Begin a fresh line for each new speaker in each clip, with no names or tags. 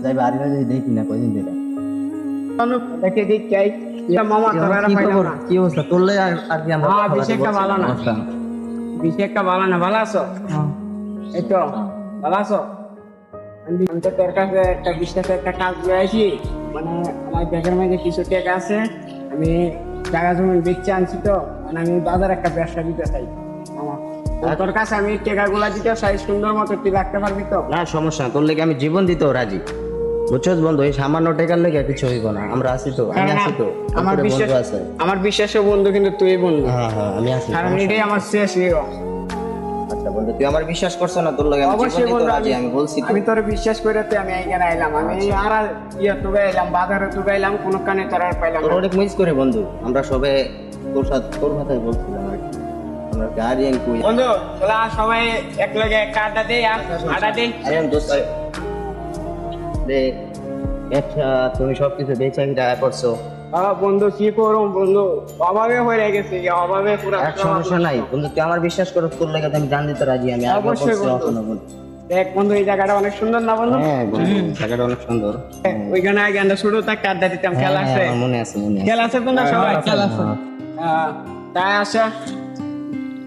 যাই বাড়ি যদি দেখি না কয়দিন ধরে।
দেখে দিক চাই মামা তোরা
কি
পাইলাম
খবর,
না।
কি অবস্থা? তোরলে আর কি আমরা
হ্যাঁ,
কথা বলতে
বিশেষটা ভালো না।
বলছিলাম।
বিশেষ একটা ভালো না, ভালো আছো? এই তো ভালো আছো? আমি তো তোর কাছে একটা বিশ্বাসের একটা কাজ করে আছি। মানে আমার ব্যাগের মধ্যে কিছু টাকা আছে, আমি জায়গা জমি বেচে আনছি, তো মানে আমি বাজার একটা ব্যবসা দিতে চাই। আমার তোর কাছে আমি টাকাগুলা দিতে চাই, সুন্দর মতো তুই রাখতে পারবি তো?
না সমস্যা না, তোর লেগে আমি জীবন দিতেও রাজি। বুঝছস বন্ধু, এই সামান্য টাকার লেগে কিছু হইব না। আমরা আছি তো, আমি
কারণ
আছি তো,
আমার
তোর
বিশ্বাস,
বন্ধু আছে।
আমার বিশ্বাসের বন্ধু কিন্তু তুই বন্ধু।
হ্যাঁ হ্যাঁ আমি আছি।
কারণ এটাই আমার শেষ ইয়ে।
আচ্ছা বন্ধু, তুই আমার বিশ্বাস করছ না? তোর লাগে আমি জীবন
অবশ্যই
দিতেও
বন্ধু,
রাজি, আমি বলছি তো।
আমি তোর বিশ্বাস করে তো আমি এখানে আইলাম। আমি আর ইয়ে তুগে এলাম, বাজারে তুগে এলাম, কোনো কানে তোর আর পাইলাম
তোর
না।
অনেক মিস করে বন্ধু, আমরা সবে তোর সাথে তোর কথাই বলছিলাম আর কি। আমরা গার্ডিয়ান কই
বন্ধু চলা সবাই এক লগে একটা আড্ডা দেই, আর আড্ডা দেই।
আরে আমি দোস্ত রে, ব্যবসা তুমি সবকিছু বেচা কিনা করছো।
বন্ধু কি করুম বন্ধু, অভাবে হয়ে গেছে, অভাবে পুরো
এক সমস্যা নাই বন্ধু, তুই আমার বিশ্বাস করো, তোর লাগে আমি জান দিতে রাজি। আমি আগে
অবশ্যই
বলছিলাম
বন্ধু।
শোনো বন্ধু।
দেখ বন্ধু, এই জায়গাটা অনেক সুন্দর না বন্ধু?
হ্যাঁ বন্ধু, জায়গাটা অনেক সুন্দর।
ওইখানে আগে আমরা শুরু থাকতে আড্ডা দিতাম, খেলা
হ্যাঁ,
আছে,
আমার মনে আছে মনে আছে।
খেলা আছে তো না সবাই? খেলা আছে। তাই আসা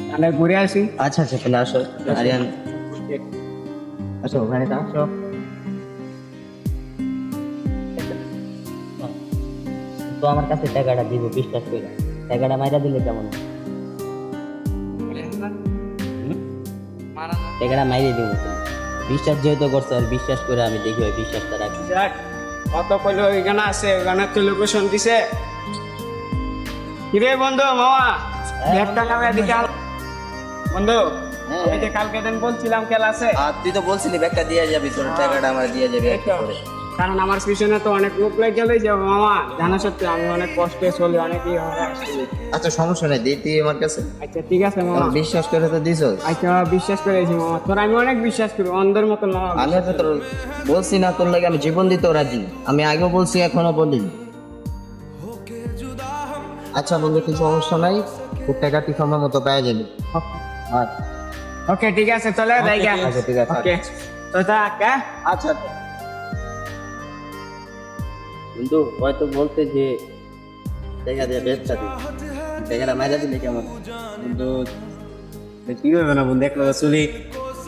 তাহলে ঘুরে আসি।
আচ্ছা আচ্ছা তাহলে আসো আরিয়ান, আসো ওখানে তো আসো। তো আমার কাছে টাকাটা দিব বিশ্বাস করে, টাকাটা মাইরা দিলে কেমন হয়? টাকাটা মাইরে দিব। বিশ্বাস যেহেতু করছো, আর বিশ্বাস করে আমি দেখি ওই বিশ্বাসটা রাখি।
যাক, কত কইলো ওইখানে আছে, ওইখানে তো লোকেশন দিছে। কিরে বন্ধু, মামা একটা কামে দিকে বন্ধু,
হ্যাঁ।
ওই যে কালকে দিন বলছিলাম খেলা আছে।
আর তুই তো বলছিলি ব্যাগটা দিয়ে যাবি, তোর টাকাটা আমার দিয়ে যাবি
এই তো। কারণ আমার পিছনে তো অনেক লোক লেগে গেলে যে মামা, জানা সত্যি আমি অনেক কষ্টে চলি, অনেকই আসছি।
আচ্ছা সমস্যা নেই, দিই তুই আমার কাছে।
আচ্ছা ঠিক আছে মামা,
আমার বিশ্বাস করে তো দিছস।
আচ্ছা বিশ্বাস করেছি মামা, তোর আমি অনেক বিশ্বাস করি, অন্ধের মতন মামা।
আমি তো তোর বলছি না, তোর লাগে আমি জীবন দিতেও রাজি। আমি আগেও বলছি, এখনো বলি। আচ্ছা বন্ধু, কিছু সমস্যা নাই, তোর টাকা তুই সময় মতো পেয়ে যাবি। আর
ওকে ঠিক আছে, চলে যাই গা।
আচ্ছা, ঠিক আছে।
ওকে তো থাক, হ্যাঁ?
আচ্ছা বন্ধু, হয়তো বলতে যে টাকা দিয়ে ব্যবসা দিই, টাকাটা মাইরা দিলে কেমন?
কিন্তু কি হবে না বন্ধু, দেখলো চলি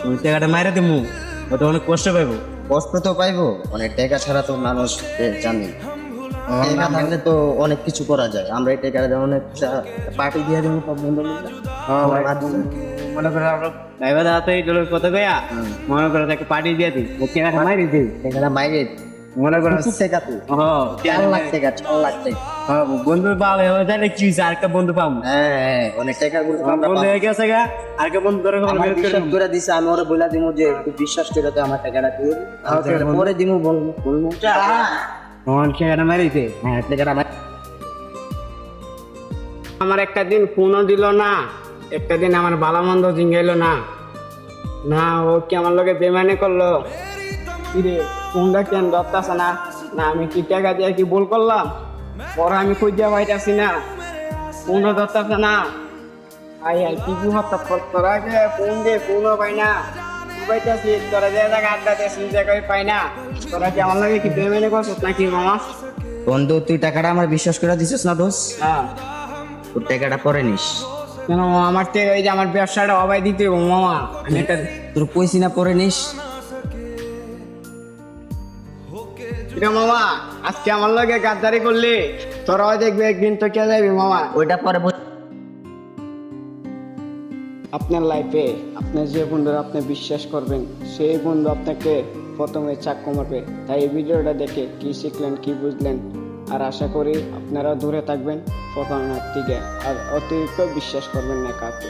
তুমি টাকাটা মাইরা দিমু, ওটা অনেক কষ্ট পাইবো।
কষ্ট তো পাইবো, মানে টাকা ছাড়া তো মানুষ জানি। টাকা থাকলে তো অনেক কিছু করা যায়। আমরা এই টাকা যেমন পার্টি দিয়ে দেবো সব বন্ধু মিলে। সবার মাধ্যমে।
মনে করে আমরা ড্রাইভার হাতে কথা কয়া মনে করে তাকে পার্টি দিয়ে দিই, ও টাকাটা মাইরে দিই।
টাকাটা মাইরে
মনে করে
প্রচুর টাকা তো, 4 লাখ টাকা, 4 লাখ টাকা।
বন্ধু পাবে তাহলে কি হয়েছে, আরেকটা বন্ধু পাবো।
হ্যাঁ, অনেক টাকা গুলো আমরা
বন্ধু
পাবো।
হয়ে গেছে গা, আরেকটা বন্ধু ধরে
আমার বিশ্বাস করে দিছে, আমি ওরা বলে দিব যে একটু বিশ্বাস করে তো আমার টাকাটা দিয়ে দিই। আমার টাকাটা পরে দিব, বলবো বলবো
টাকাটা মারিতে।
হ্যাঁ টাকাটা
আমার একটা দিন ফোনও দিল না, একটা দিন আমার ভালো মন্দ জিঙ্গাইলো না। না ও কি আমার লগে বেমানি করলো? কিরে ফোনটা কেন ধরতেছে না? না আমি কি টাকা দিয়ে কি ভুল করলাম? পরে আমি খুঁজে পাইতেছি না, ফোনও ধরতেছে না। আই আই কি কি হত্যা তোরা যে ফোন দিয়ে ফোনও পাই না, পাইতেছি তোরা যে জায়গায় আড্ডা দিয়েছি জায়গায় পাই না। তোরা কি আমার লগে কি বেমানি করছিস নাকি মামা?
বন্ধু, তুই টাকাটা আমার বিশ্বাস করে দিছিস না দোষ?
হ্যাঁ,
তোর টাকাটা পরে নিস।
কেন আমার থেকে ওই যে আমার ব্যবসাটা অবাই দিতে হবে মামা। আমি একটা
তোর কইছি না পরে নিস।
এটা মামা, আজকে আমার লগে গাদ্দারি করলি, তোরাও দেখবে একদিন তো কে যাবি মামা।
ওইটা পরে
আপনার লাইফে আপনার যে বন্ধু আপনি বিশ্বাস করবেন, সেই বন্ধু আপনাকে প্রথমে চাক্কু মারবে। তাই এই ভিডিওটা দেখে কি শিখলেন, কি বুঝলেন, আর আশা করি আপনারা দূরে থাকবেন প্রতারণার থেকে, আর অতিরিক্ত বিশ্বাস করবেন না কাউকে।